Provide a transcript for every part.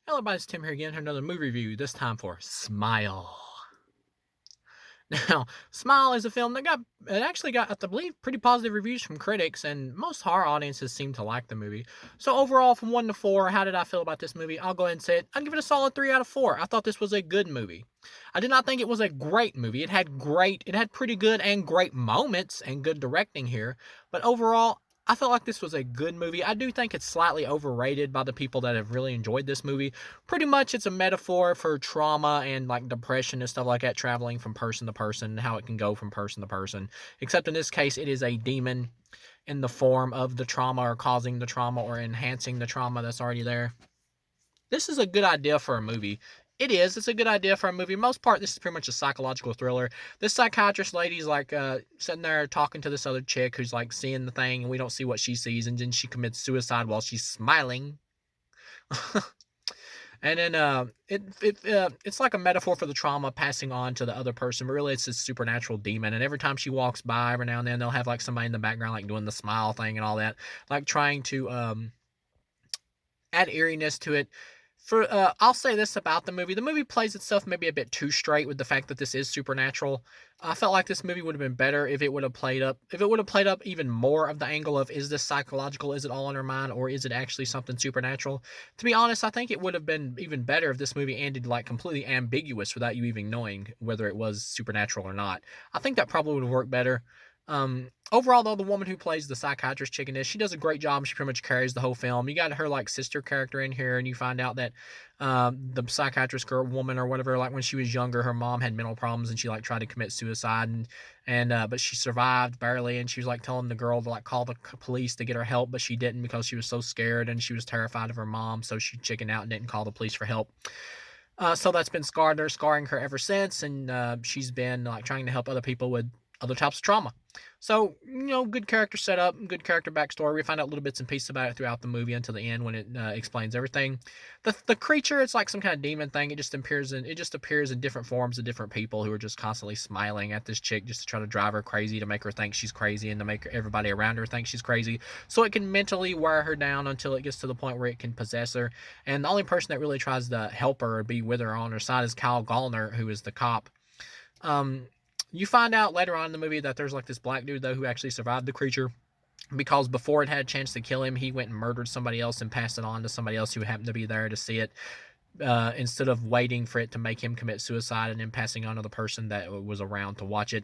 Hello, everybody, it's Tim here again for another movie review, this time for Smile. Now, Smile is a film that actually got, I believe, pretty positive reviews from critics, and most horror audiences seem to like the movie. So overall, from 1 to 4, how did I feel about this movie? I'll go ahead and say it. I'll give it a solid 3 out of 4. I thought this was a good movie. I did not think it was a great movie. It had pretty good and great moments and good directing here, but overall, I felt like this was a good movie. I do think it's slightly overrated by the people that have really enjoyed this movie. Pretty much it's a metaphor for trauma and like depression and stuff like that, traveling from person to person, how it can go from person to person. Except in this case, it is a demon in the form of the trauma, or causing the trauma, or enhancing the trauma that's already there. This is a good idea for a movie. It is. It's a good idea for a movie. Most part, this is pretty much a psychological thriller. This psychiatrist lady's like sitting there talking to this other chick who's like seeing the thing, and we don't see what she sees, and then she commits suicide while she's smiling. And then it's like a metaphor for the trauma passing on to the other person. But really, it's this supernatural demon. And every time she walks by, every now and then they'll have like somebody in the background like doing the smile thing and all that, like trying to add eeriness to it. I'll say this about the movie: the movie plays itself maybe a bit too straight with the fact that this is supernatural. I felt like this movie would have been better if it would have played up even more of the angle of, is this psychological, is it all in her mind, or is it actually something supernatural? To be honest, I think it would have been even better if this movie ended like completely ambiguous without you even knowing whether it was supernatural or not. I think that probably would have worked better. Overall, though, the woman who plays the psychiatrist chick in this, she does a great job. She pretty much carries the whole film. You got her like sister character in here, and you find out that the psychiatrist girl, woman, or whatever, like when she was younger, her mom had mental problems, and she like tried to commit suicide, and but she survived barely, and she was like telling the girl to like call the police to get her help, but she didn't because she was so scared and she was terrified of her mom, so she chickened out and didn't call the police for help. So that's been scarring her ever since, and she's been like trying to help other people with other types of trauma. So, good character setup, good character backstory. We find out little bits and pieces about it throughout the movie until the end when it explains everything. The creature, it's like some kind of demon thing. It just appears in different forms of different people who are just constantly smiling at this chick just to try to drive her crazy, to make her think she's crazy, and to make everybody around her think she's crazy. So it can mentally wear her down until it gets to the point where it can possess her. And the only person that really tries to help her or be with her on her side is Kyle Gallner, who is the cop. Um, you find out later on in the movie that there's like this black dude though who actually survived the creature, because before it had a chance to kill him, he went and murdered somebody else and passed it on to somebody else who happened to be there to see it, instead of waiting for it to make him commit suicide and then passing on to the person that was around to watch it.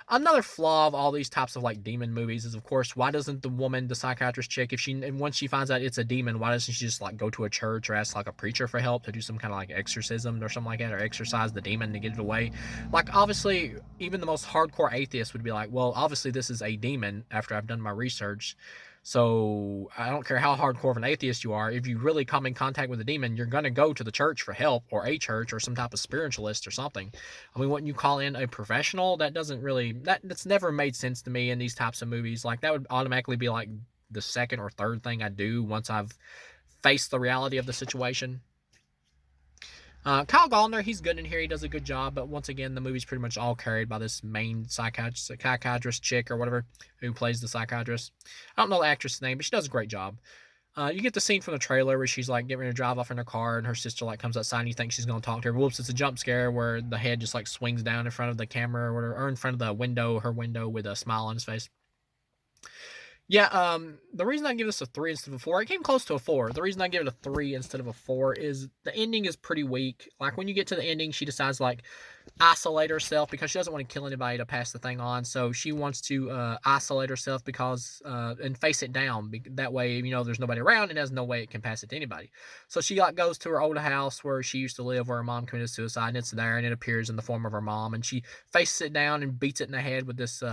Another flaw of all these types of like demon movies is, of course, why doesn't the woman, the psychiatrist chick, and once she finds out it's a demon, why doesn't she just like go to a church or ask like a preacher for help to do some kind of like exorcism or something like that, or exorcise the demon to get it away? Like, obviously, even the most hardcore atheist would be like, well, obviously this is a demon after I've done my research. So I don't care how hardcore of an atheist you are. If you really come in contact with a demon, you're going to go to the church for help, or a church, or some type of spiritualist or something. I mean, wouldn't you call in a professional? That's never made sense to me in these types of movies. Like, that would automatically be like the second or third thing I do once I've faced the reality of the situation. Kyle Gallner, he's good in here. He does a good job, but once again, the movie's pretty much all carried by this main psychiatrist chick or whatever who plays the psychiatrist. I don't know the actress' name, but she does a great job. You get the scene from the trailer where she's like getting ready to drive off in her car, and her sister like comes outside, and you think she's gonna talk to her. Whoops! It's a jump scare where the head just like swings down in front of the camera, or whatever, or in front of the window, her window, with a smile on his face. Yeah, the reason I give this a 3 instead of a 4, it came close to a 4. The reason I give it a 3 instead of a 4 is the ending is pretty weak. Like, when you get to the ending, she decides, like, isolate herself because she doesn't want to kill anybody to pass the thing on. So she wants to isolate herself because and face it down. That way, there's nobody around, and there's no way it can pass it to anybody. So she like goes to her old house where she used to live, where her mom committed suicide, and it's there, and it appears in the form of her mom, and she faces it down and beats it in the head with this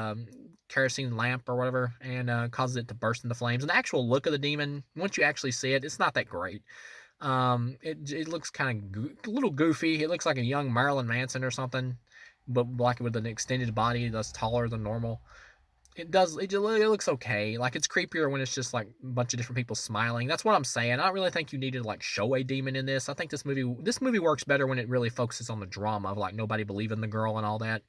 kerosene lamp or whatever, and causes it to burst into flames. And the actual look of the demon, once you actually see it, it's not that great. It looks kind of a little goofy. It looks like a young Marilyn Manson or something, but like with an extended body that's taller than normal. It looks okay. Like, it's creepier when it's just like a bunch of different people smiling. That's what I'm saying. I don't really think you needed to like show a demon in this. I think this movie works better when it really focuses on the drama of like nobody believing the girl and all that.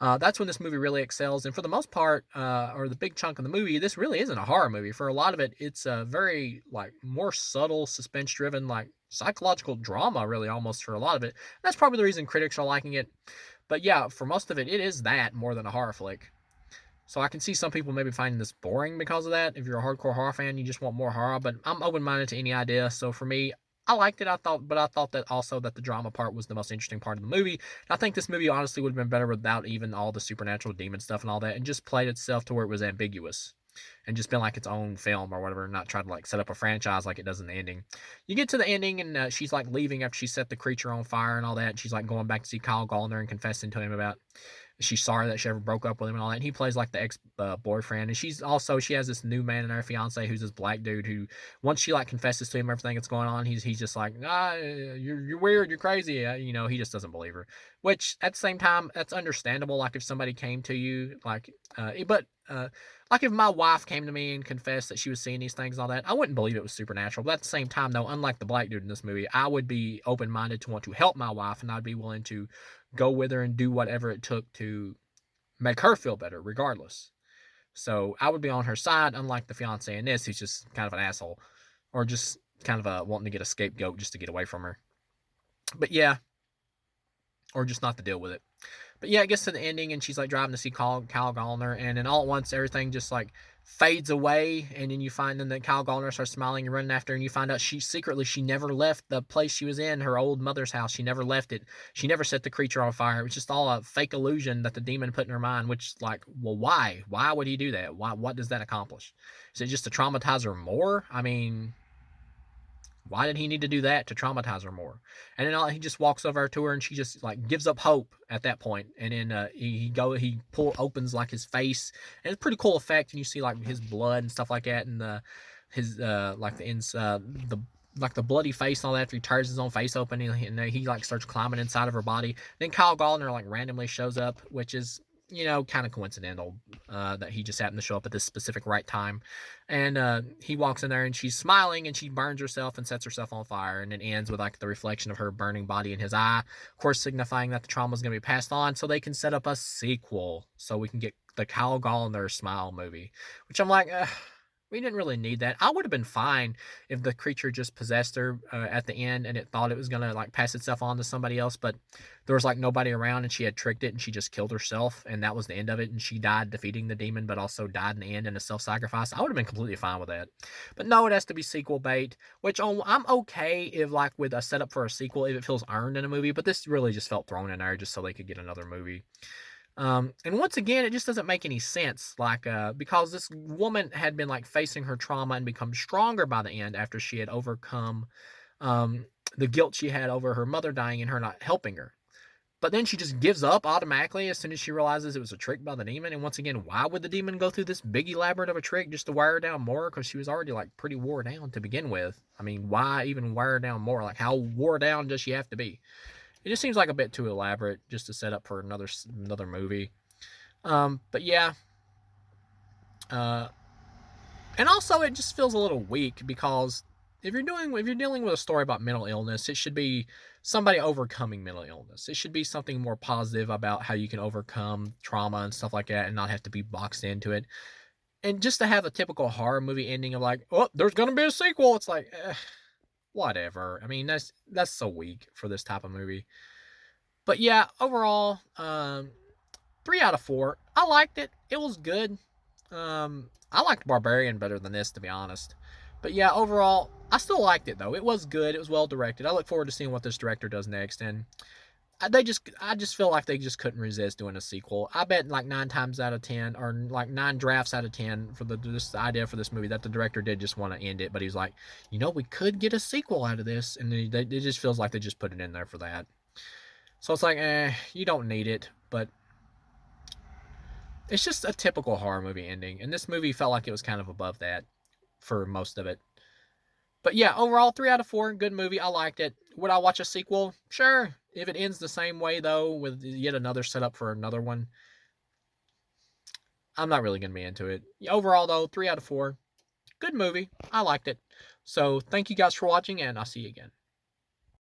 That's when this movie really excels. And for the most part, or the big chunk of the movie, this really isn't a horror movie. For a lot of it, it's a very like more subtle, suspense driven, like psychological drama, really, almost for a lot of it. That's probably the reason critics are liking it. But yeah, for most of it, it is that more than a horror flick. So I can see some people maybe finding this boring because of that. If you're a hardcore horror fan, you just want more horror. But I'm open minded to any idea. So for me, I liked it. I thought that also that the drama part was the most interesting part of the movie. I think this movie honestly would have been better without even all the supernatural demon stuff and all that, and just played itself to where it was ambiguous and just been like its own film or whatever, and not try to like set up a franchise like it does in the ending. You get to the ending, and she's like leaving after she set the creature on fire and all that. And she's like going back to see Kyle Gallner and confessing to him about she's sorry that she ever broke up with him and all that. And he plays like the ex boyfriend, and she has this new man in her fiance who's this black dude who once she like confesses to him everything that's going on, he's just like you're weird, you're crazy, he just doesn't believe her. Which at the same time, that's understandable. Like if somebody came to you like if my wife came to me and confessed that she was seeing these things and all that, I wouldn't believe it was supernatural. But at the same time, though, unlike the black dude in this movie, I would be open minded to want to help my wife, and I'd be willing to go with her and do whatever it took to make her feel better, regardless. So I would be on her side, unlike the fiance in this, who's just kind of an asshole, or just kind of wanting to get a scapegoat just to get away from her. But yeah, or just not to deal with it. But yeah, it gets to the ending, and she's like driving to see Kyle Gallner, and then all at once everything just like fades away, and then you find then that Kyle Gallner starts smiling and running after her, and you find out she never left the place she was in, her old mother's house. She never left it. She never set the creature on fire. It was just all a fake illusion that the demon put in her mind. Which, like, well, why? Why would he do that? Why? What does that accomplish? Is it just to traumatize her more? I mean, why did he need to do that to traumatize her more? And then he just walks over to her, and she just like gives up hope at that point. And then he opens like his face, and it's a pretty cool effect. And you see like his blood and stuff like that, and his like the bloody face and all that. After he tears his own face open, and he like starts climbing inside of her body. Then Kyle Gallner like randomly shows up, which is kind of coincidental that he just happened to show up at this specific right time. And he walks in there, and she's smiling, and she burns herself and sets herself on fire. And it ends with like the reflection of her burning body in his eye, of course, signifying that the trauma is going to be passed on, so they can set up a sequel, so we can get the Kyle Gallner Smile movie. Which I'm like, we didn't really need that. I would have been fine if the creature just possessed her at the end, and it thought it was gonna like pass itself on to somebody else, but there was like nobody around, and she had tricked it, and she just killed herself, and that was the end of it. And she died defeating the demon, but also died in the end in a self-sacrifice. I would have been completely fine with that. But no, it has to be sequel bait, which I'm okay if like with a setup for a sequel if it feels earned in a movie, but this really just felt thrown in there just so they could get another movie. And once again, it just doesn't make any sense. Like, because this woman had been like facing her trauma and become stronger by the end after she had overcome um, the guilt she had over her mother dying and her not helping her. But then she just gives up automatically as soon as she realizes it was a trick by the demon. And once again, why would the demon go through this big elaborate of a trick just to wear her down more? Because she was already like pretty wore down to begin with. I mean, why even wear her down more? Like, how wore down does she have to be? It just seems like a bit too elaborate just to set up for another movie. But yeah, uh, and also it just feels a little weak because if you're dealing with a story about mental illness, it should be somebody overcoming mental illness. It should be something more positive about how you can overcome trauma and stuff like that, and not have to be boxed into it. And just to have a typical horror movie ending of like, oh, there's gonna be a sequel. It's like, whatever. I mean, that's so weak for this type of movie. But yeah, overall, 3 out of 4. I liked it. It was good. I liked Barbarian better than this, to be honest. But yeah, overall, I still liked it though. It was good. It was well directed. I look forward to seeing what this director does next. And I just feel like they just couldn't resist doing a sequel. I bet like 9 times out of 10, or like 9 drafts out of 10 for this idea for this movie, that the director did just want to end it, but he's like, we could get a sequel out of this, and it just feels like they just put it in there for that. So it's like, you don't need it, but it's just a typical horror movie ending, and this movie felt like it was kind of above that for most of it. But yeah, overall, 3 out of 4, good movie. I liked it. Would I watch a sequel? Sure. If it ends the same way, though, with yet another setup for another one, I'm not really going to be into it. Overall, though, 3 out of 4, good movie. I liked it. So thank you guys for watching, and I'll see you again.